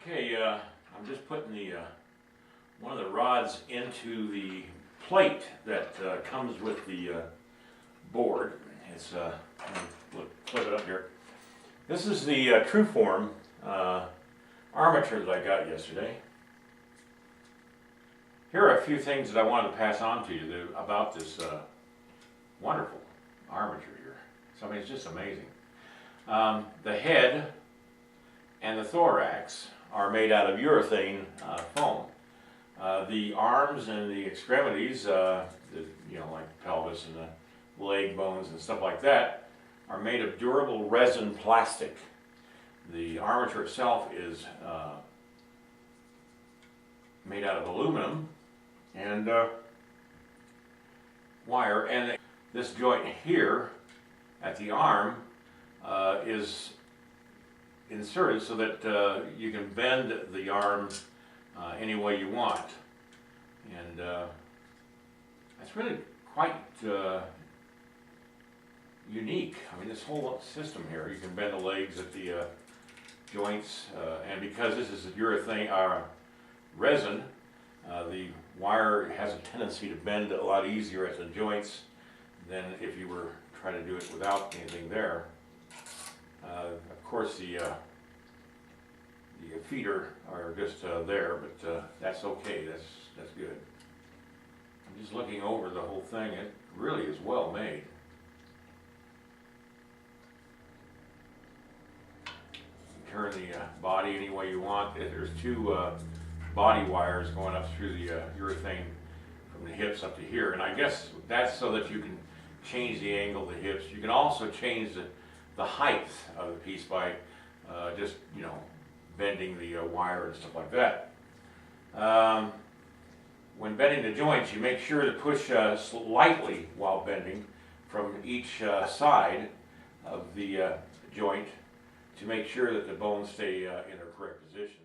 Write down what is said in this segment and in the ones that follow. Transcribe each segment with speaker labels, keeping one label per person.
Speaker 1: Okay, I'm just putting the one of the rods into the plate that comes with the board. It's flip it up here. This is the TruForm armature that I got yesterday. Here are a few things that I wanted to pass on to you about this wonderful armature here. So I mean, it's just amazing. The head and the thorax are made out of urethane foam. The arms and the extremities, like the pelvis and the leg bones and stuff like that, are made of durable resin plastic. The armature itself is made out of aluminum and wire, and this joint here at the arm is inserted so that you can bend the arm any way you want, and that's really quite unique. I mean, this whole system here, you can bend the legs at the joints, and because this is a urethane resin, the wire has a tendency to bend a lot easier at the joints than if you were trying to do it without anything there. Of course, the feet are just there, but that's okay. That's good. I'm just looking over the whole thing. It really is well made. You turn the body any way you want. There's two body wires going up through the urethane from the hips up to here, and I guess that's so that you can change the angle of the hips. You can also change the height of the piece by just bending the wire and stuff like that. When bending the joints, you make sure to push lightly while bending from each side of the joint to make sure that the bones stay in their correct positions.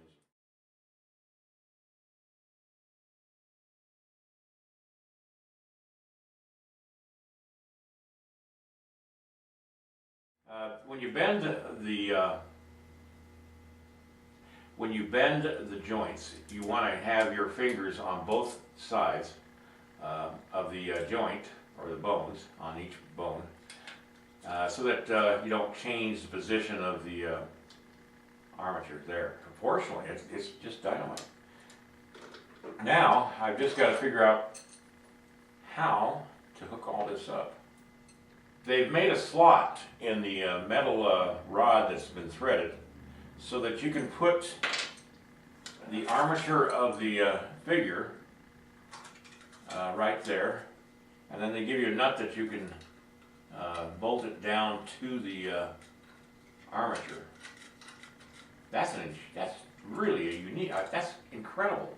Speaker 1: When you bend the joints, you want to have your fingers on both sides of the joint, or the bones, on each bone, so that you don't change the position of the armature there. Proportionally, it's just dynamite. Now, I've just got to figure out how to hook all this up. They've made a slot in the metal rod that's been threaded so that you can put the armature of the figure right there, and then they give you a nut that you can bolt it down to the armature. That's really a unique, that's incredible.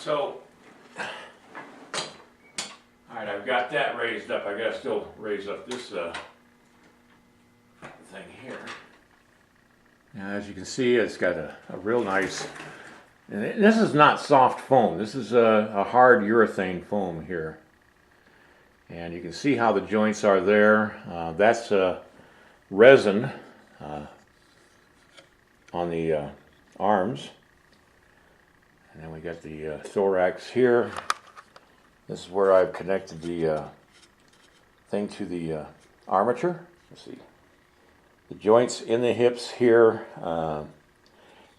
Speaker 1: So, alright, I've got that raised up. I gotta still raise up this thing here. Now, as you can see, it's got a real nice, and this is not soft foam. This is a hard urethane foam here. And you can see how the joints are there. That's resin on the arms. And then we got the thorax here. This is where I've connected the thing to the armature. Let's see. The joints in the hips here.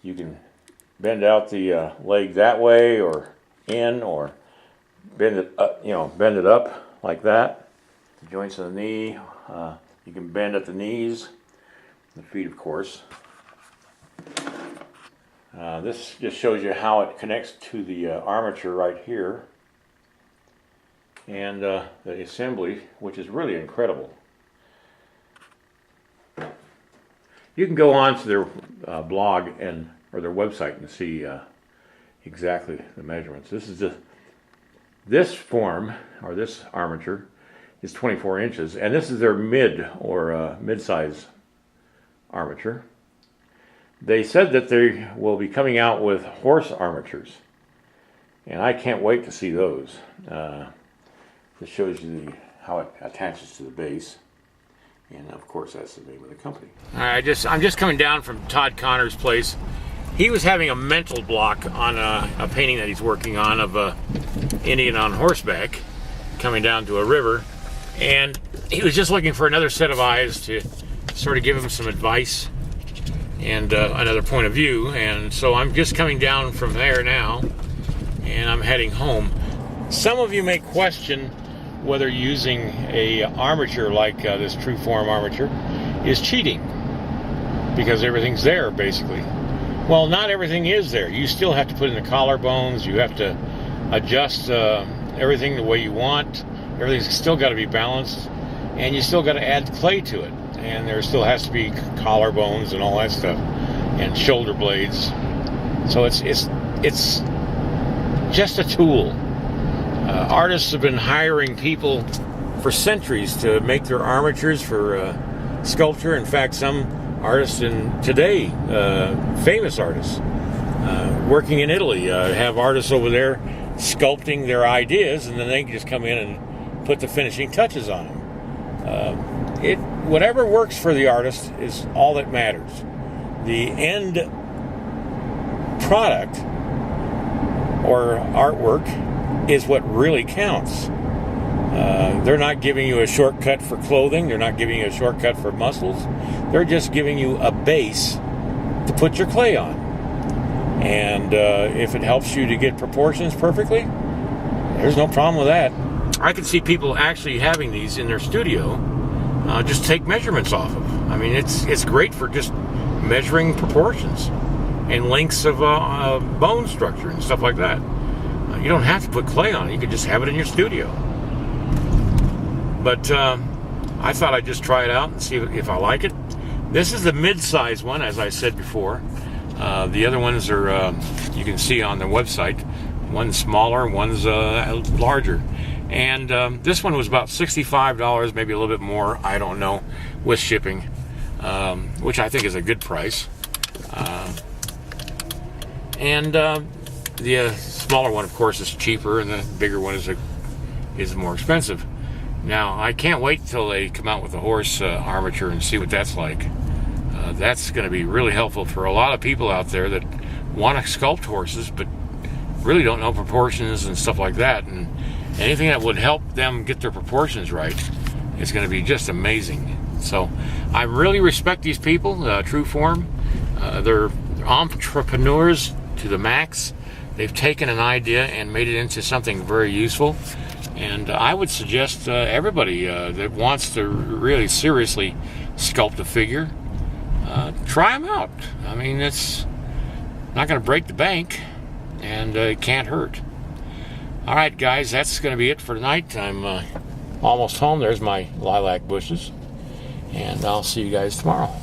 Speaker 1: You can bend out the leg that way, or in, or bend it up, bend it up like that. The joints of the knee. You can bend at the knees, the feet, of course. This just shows you how it connects to the armature right here. And the assembly, which is really incredible. You can go on to their blog or their website and see exactly the measurements. This form, or this armature, is 24 inches, and this is their mid-size armature. They said that they will be coming out with horse armatures, and I can't wait to see those. This shows you how it attaches to the base, and of course that's the name of the company. I'm just coming down from Todd Connor's place, he was having a mental block on a painting that he's working on of a Indian on horseback coming down to a river, and he was just looking for another set of eyes to sort of give him some advice and another point of view. And so I'm just coming down from there now, and I'm heading home. Some of you may question whether using a armature like this TruForm armature is cheating, because everything's there basically. Well, not everything is there. You still have to put in the collarbones, you have to adjust everything the way you want. Everything's still got to be balanced, and you still got to add clay to it, and there still has to be collarbones and all that stuff, and shoulder blades. So it's just a tool. Artists have been hiring people for centuries to make their armatures for sculpture. In fact, some artists today, famous artists, working in Italy, have artists over there sculpting their ideas, and then they can just come in and put the finishing touches on them. Whatever works for the artist is all that matters. The end product or artwork is what really counts. They're not giving you a shortcut for clothing. They're not giving you a shortcut for muscles. They're just giving you a base to put your clay on. And if it helps you to get proportions perfectly, there's no problem with that. I can see people actually having these in their studio, just take measurements off of. I mean, it's great for just measuring proportions and lengths of bone structure and stuff like that. You don't have to put clay on it. You can just have it in your studio. But I thought I'd just try it out and see if I like it. This is the mid-size one, as I said before. The other ones are, you can see on the website. One's smaller, one's larger. And this one was about $65, maybe a little bit more, I don't know, with shipping, which I think is a good price. The smaller one, of course, is cheaper, and the bigger one is more expensive. Now, I can't wait till they come out with the horse armature and see what that's like. That's going to be really helpful for a lot of people out there that want to sculpt horses, but really don't know proportions and stuff like that. And anything that would help them get their proportions right is going to be just amazing. So I really respect these people, TruForm. They're entrepreneurs to the max. They've taken an idea and made it into something very useful. And I would suggest everybody that wants to really seriously sculpt a figure, try them out. I mean, it's not going to break the bank, and it can't hurt. All right, guys, that's going to be it for tonight. I'm almost home. There's my lilac bushes, and I'll see you guys tomorrow.